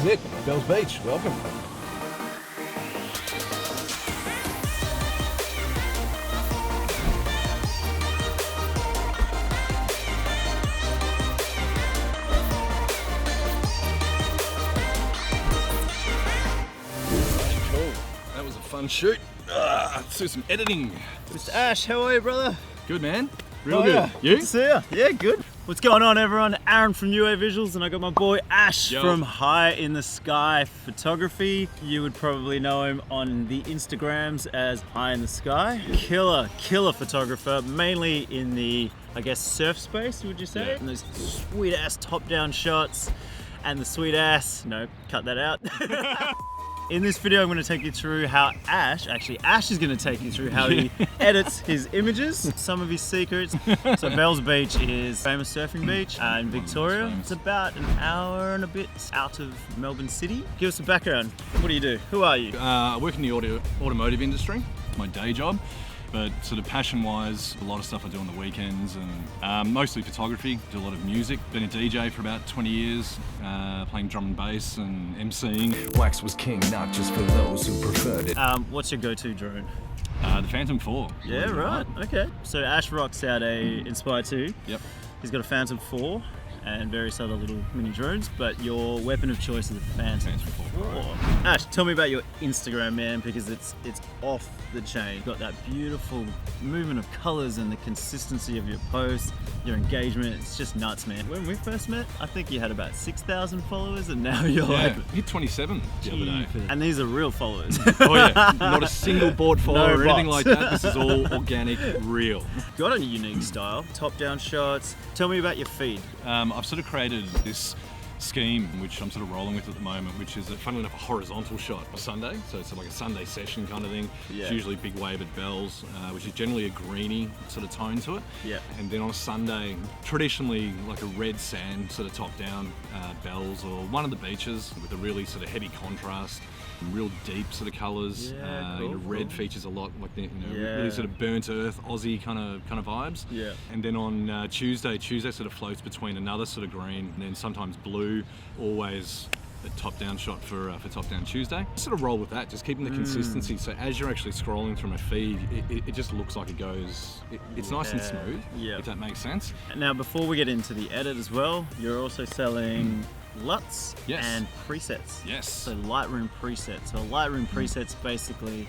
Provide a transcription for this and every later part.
it. Bells Beach, welcome. Cool. That was a fun shoot. Let's do some editing. Mr. Ash, how are you, brother? Good, man. Real Oh, good. yeah. You? Good to see you. Yeah, good. What's going on, everyone? Aaron from UAVISUALs, and I got my boy Ash from High in the Sky Photography. You would probably know him on the Instagrams as High in the Sky. Killer photographer, mainly in the, I guess, surf space, would you say? Yeah. And those sweet ass top-down shots, and the sweet ass, no, cut that out. In this video, I'm going to take you through how Ash is going to take you through how he edits his images, some of his secrets. So Bells Beach is a famous surfing beach in Victoria. It's about an hour and a bit out of Melbourne City. Give us a background. What do you do? Who are you? I work in the automotive industry, my day job. But sort of passion-wise, a lot of stuff I do on the weekends, and mostly photography. Do a lot of music. Been a DJ for about 20 years, playing drum and bass and MCing. Wax was king, not just for those who preferred it. What's your go-to drone? The Phantom 4. Yeah, right. Okay. So Ash rocks out a Inspire 2. Yep. He's got a Phantom 4 and various other little mini drones, but your weapon of choice is a Phantom 4. Ash, tell me about your Instagram, man, because it's off the chain. You've got that beautiful movement of colors and the consistency of your posts, your engagement. It's just nuts, man. When we first met, I think you had about 6,000 followers, and now you're like... hit 27 the other day. And these are real followers. Oh yeah, not a single board follower No or anything bots. like that. This is all organic, real. Got a unique style, top-down shots. Tell me about your feed. I've sort of created this scheme, which I'm sort of rolling with at the moment, which is, funnily enough, a horizontal shot on Sunday. So it's like a Sunday session kind of thing. Yeah. It's usually big wave at Bells, which is generally a greeny sort of tone to it. Yeah. And then on a Sunday, traditionally like a red sand sort of top down Bells, or one of the beaches with a really sort of heavy contrast. Real deep sort of colours. Yeah, you know, cool, red cool. features a lot, like the, you know, Yeah. really sort of burnt earth, Aussie kind of vibes. Yeah. And then on Tuesday sort of floats between another sort of green, and then sometimes blue. Always a top-down shot for top-down Tuesday. Sort of roll with that, just keeping the consistency. So as you're actually scrolling through my feed, it just looks like it goes. It's nice and smooth. Yeah. If that makes sense. Now, before we get into the edit as well, you're also selling LUTs Yes. and presets. Yes. So Lightroom presets. So a Lightroom preset's basically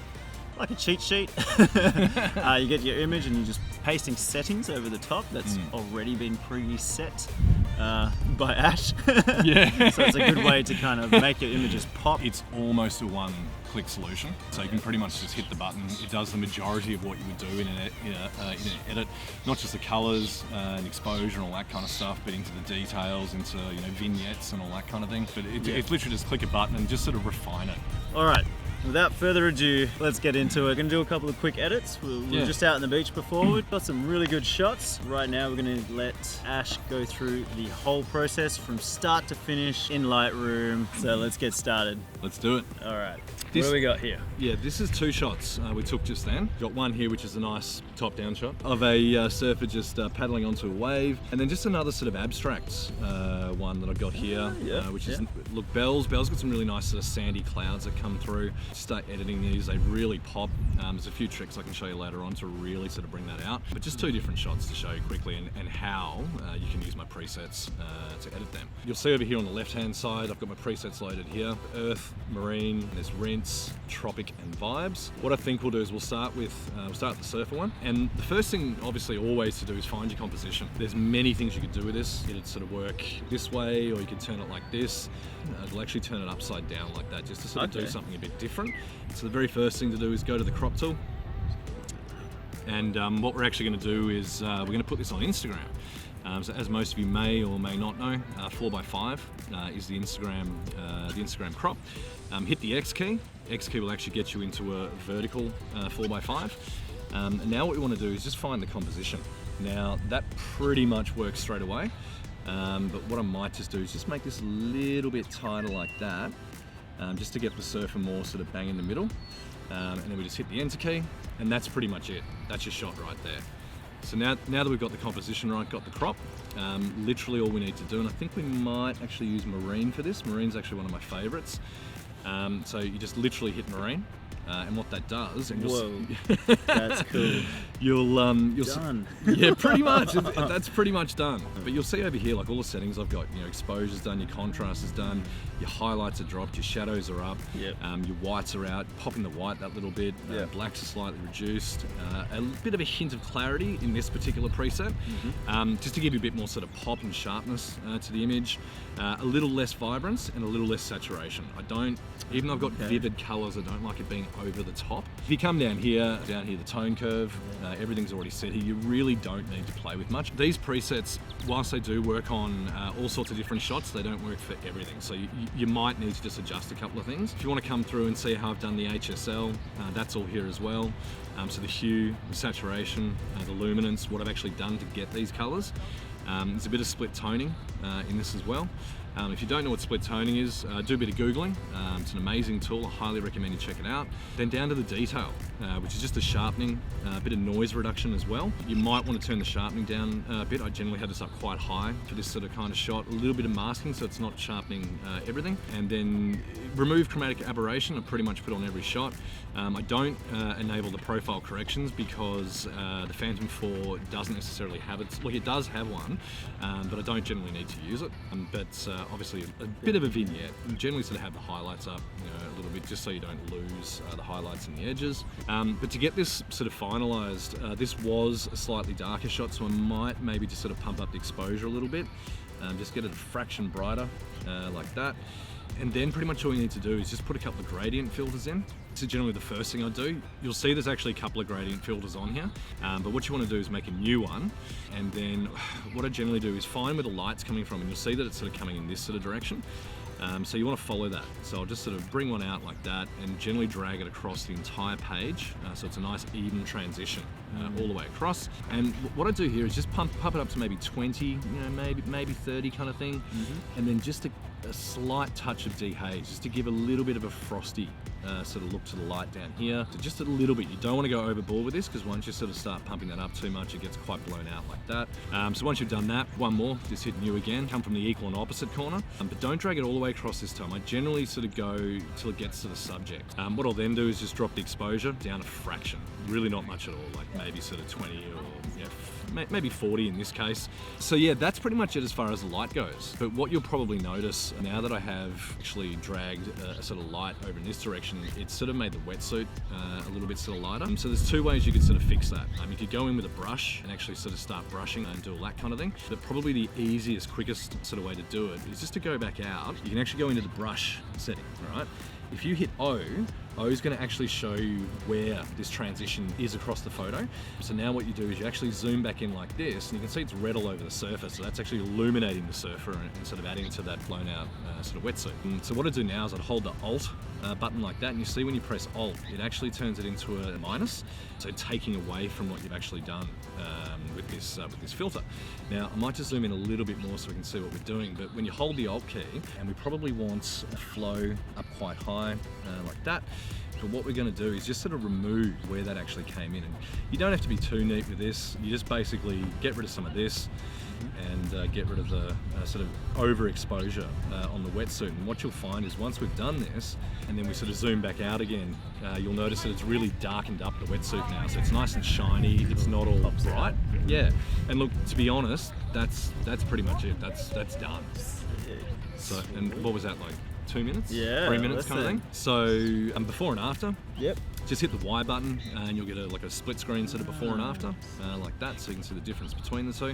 like a cheat sheet. You get your image and you're just pasting settings over the top that's already been preset by Ash. Yeah. So it's a good way to kind of make your images pop. It's almost a one-click solution, so you can pretty much just hit the button. It does the majority of what you would do in an edit, not just the colours and exposure and all that kind of stuff, but into the details, into vignettes and all that kind of thing. But it's literally just click a button and just sort of refine it. All right. Without further ado, let's get into it. We're going to do a couple of quick edits. We're just out on the beach before. We've got some really good shots. Right now, we're going to let Ash go through the whole process from start to finish in Lightroom. So let's get started. Let's do it. All right. What do we got here? Yeah, this is two shots we took just then. Got one here, which is a nice top-down shot of a surfer just paddling onto a wave, and then just another sort of abstract one that I've got here, which is look, Bells got some really nice sort of sandy clouds that come through. Start editing these, they really pop. There's a few tricks I can show you later on to really sort of bring that out. But just two different shots to show you quickly and how you can use my presets to edit them. You'll see over here on the left-hand side, I've got my presets loaded here: Earth, Marine, there's Rinse, Tropic, and Vibes. What I think we'll do is we'll start with the surfer one. And the first thing, obviously, always to do is find your composition. There's many things you could do with this. It'd sort of work this way, or you could turn it like this. It'll actually turn it upside down like that, just to sort of do something a bit different. So the very first thing to do is go to the crop tool. And what we're actually going to do is we're going to put this on Instagram. So as most of you may or may not know, 4x5 is the Instagram crop. Hit the X key. X key will actually get you into a vertical 4x5. And now what we want to do is just find the composition. Now that pretty much works straight away. But what I might just do is just make this a little bit tighter like that, just to get the surfer more sort of bang in the middle. And then we just hit the enter key, and that's pretty much it. That's your shot right there. So now that we've got the composition right, got the crop, literally all we need to do, and I think we might actually use marine for this. Marine's actually one of my favorites. So you just literally hit marine, and what that does, and Whoa, that's cool. You'll Done. Yeah, pretty much. That's pretty much done. But you'll see over here, like all the settings I've got, you know, exposure's done, your contrast is done, your highlights are dropped, your shadows are up, Yep. Your whites are out, popping the white that little bit, Yep. blacks are slightly reduced, a bit of a hint of clarity in this particular preset, just to give you a bit more sort of pop and sharpness to the image, a little less vibrance and a little less saturation. Even though I've got vivid colours, I don't like it being over the top. If you come down here the tone curve, everything's already set here. You really don't need to play with much. These presets, whilst they do work on all sorts of different shots, they don't work for everything. So you might need to just adjust a couple of things. If you want to come through and see how I've done the HSL, that's all here as well. So the hue, the saturation, the luminance, what I've actually done to get these colours. There's a bit of split toning in this as well. If you don't know what split toning is, do a bit of Googling. It's an amazing tool, I highly recommend you check it out. Then down to the detail, which is just the sharpening, a bit of noise reduction as well. You might want to turn the sharpening down a bit. I generally have this up quite high for this sort of kind of shot. A little bit of masking so it's not sharpening everything. And then remove chromatic aberration, I pretty much put on every shot. I don't enable the profile corrections because the Phantom 4 doesn't necessarily have it. Like, it does have one, but I don't generally need to use it. But obviously a bit of a vignette. You generally sort of have the highlights up, you know, a little bit, just so you don't lose the highlights and the edges. But to get this sort of finalized, this was a slightly darker shot, so I might maybe just sort of pump up the exposure a little bit, just get it a fraction brighter, like that. And then pretty much all you need to do is just put a couple of gradient filters in. This is generally the first thing I do. You'll see there's actually a couple of gradient filters on here, but what you want to do is make a new one. And then what I generally do is find where the light's coming from, and you'll see that it's sort of coming in this sort of direction. So you want to follow that. So I'll just sort of bring one out like that and generally drag it across the entire page. So it's a nice even transition all the way across. And what I do here is just pump it up to maybe 20, you know, maybe 30 kind of thing. And then just a slight touch of dehaze, just to give a little bit of a frosty sort of look to the light down here. So just a little bit. You don't want to go overboard with this, because once you sort of start pumping that up too much, it gets quite blown out like that. So once you've done that, one more, just hit new again, come from the equal and opposite corner, but don't drag it all the way across this time. I generally sort of go till it gets to the subject. What I'll then do is just drop the exposure down a fraction, really not much at all, like maybe sort of 20 or, you know, maybe 40 in this case. So yeah, that's pretty much it as far as the light goes. But what you'll probably notice now that I have actually dragged a sort of light over in this direction, it's sort of made the wetsuit a little bit sort of lighter. So there's two ways you could sort of fix that. You could go in with a brush and actually sort of start brushing and do all that kind of thing. But probably the easiest, quickest sort of way to do it is just to go back out. You can actually go into the brush setting, right? If you hit O is going to actually show you where this transition is across the photo. So now what you do is you actually zoom back in like this, and you can see it's red all over the surface. So that's actually illuminating the surfer and sort of adding to that blown out sort of wetsuit. And so what I do now is I'd hold the Alt button like that, and you see when you press Alt, it actually turns it into a minus. So taking away from what you've actually done with this filter. Now I might just zoom in a little bit more so we can see what we're doing. But when you hold the Alt key, and we probably want a flow up quite high like that. But what we're going to do is just sort of remove where that actually came in. And you don't have to be too neat with this. You just basically get rid of some of this and get rid of the sort of overexposure on the wetsuit. And what you'll find is once we've done this, and then we sort of zoom back out again, you'll notice that it's really darkened up the wetsuit now. So it's nice and shiny. It's not all bright. Yeah. And look, to be honest, that's pretty much it. That's done. So, and what was that like? 2 minutes? Yeah, 3 minutes kind of thing. So before and after. Yep. Just hit the Y button and you'll get like a split screen sort of before and after, like that, so you can see the difference between the two.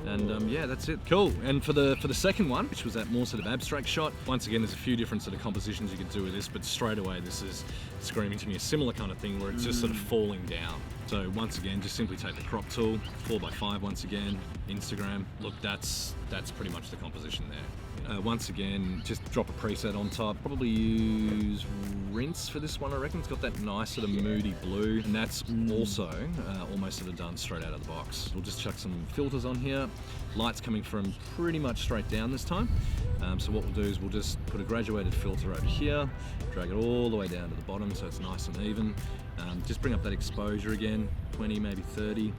And yeah, that's it. Cool. And for the second one, which was that more sort of abstract shot, once again, there's a few different sort of compositions you can do with this, but straight away this is screaming to me a similar kind of thing where it's just sort of falling down. So once again, just simply take the crop tool, 4x5 once again, Instagram. Look, that's pretty much the composition there. Once again, just drop a preset on top. Probably use Rinse for this one, I reckon. It's got that nice sort of moody blue, and that's also almost sort of done straight out of the box. We'll just chuck some filters on here. Light's coming from pretty much straight down this time. So what we'll do is we'll just put a graduated filter over here, drag it all the way down to the bottom so it's nice and even. Just bring up that exposure again, 20, maybe 30.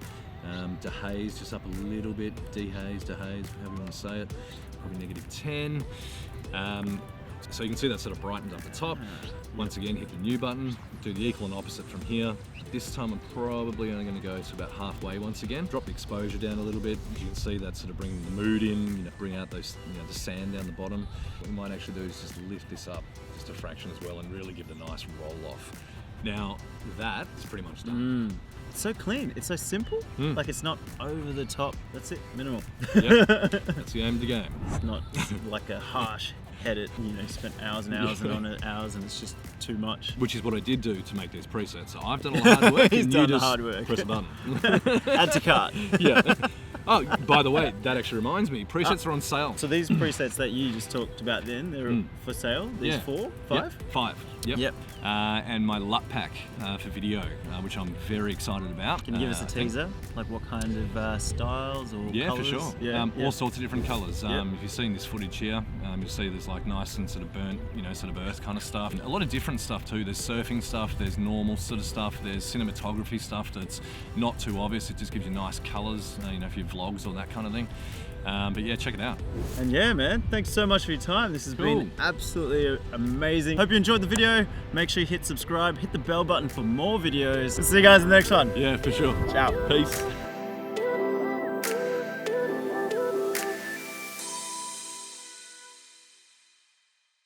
Dehaze just up a little bit, dehaze, however you want to say it, probably -10. So you can see that sort of brightened up the top. Once again, hit the new button, do the equal and opposite from here. This time I'm probably only going to go to about halfway once again. Drop the exposure down a little bit. As you can see, that's sort of bringing the mood in, bring out those, the sand down the bottom. What we might actually do is just lift this up just a fraction as well and really give it a nice roll off. Now that is pretty much done. It's so clean, it's so simple. Like it's not over the top, that's it, minimal. Yep, that's the aim of the game. It's not like a harsh edit, spent hours and hours and on it, hours, and it's just too much. Which is what I did do to make these presets. So I've done a lot of hard work. He's and done you the just hard work. Press a button. Add to cart. Yeah. Oh, by the way, that actually reminds me, presets are on sale. So these presets that you just talked about then, they're for sale? These 4, 5? Yep, 5. Yep. And my LUT pack for video, which I'm very excited about. Can you give us a teaser? Like what kind of styles or colours? For sure. All sorts of different colours. If you've seen this footage here, you'll see there's like nice and sort of burnt, sort of earth kind of stuff. A lot of different stuff too. There's surfing stuff, there's normal sort of stuff, there's cinematography stuff that's not too obvious. It just gives you nice colours, for your vlogs or that kind of thing. But yeah, check it out. And yeah, man, thanks so much for your time. This has been absolutely amazing. Hope you enjoyed the video. Make sure you hit subscribe, hit the bell button for more videos. See you guys in the next one. Yeah, for sure. Ciao. Peace.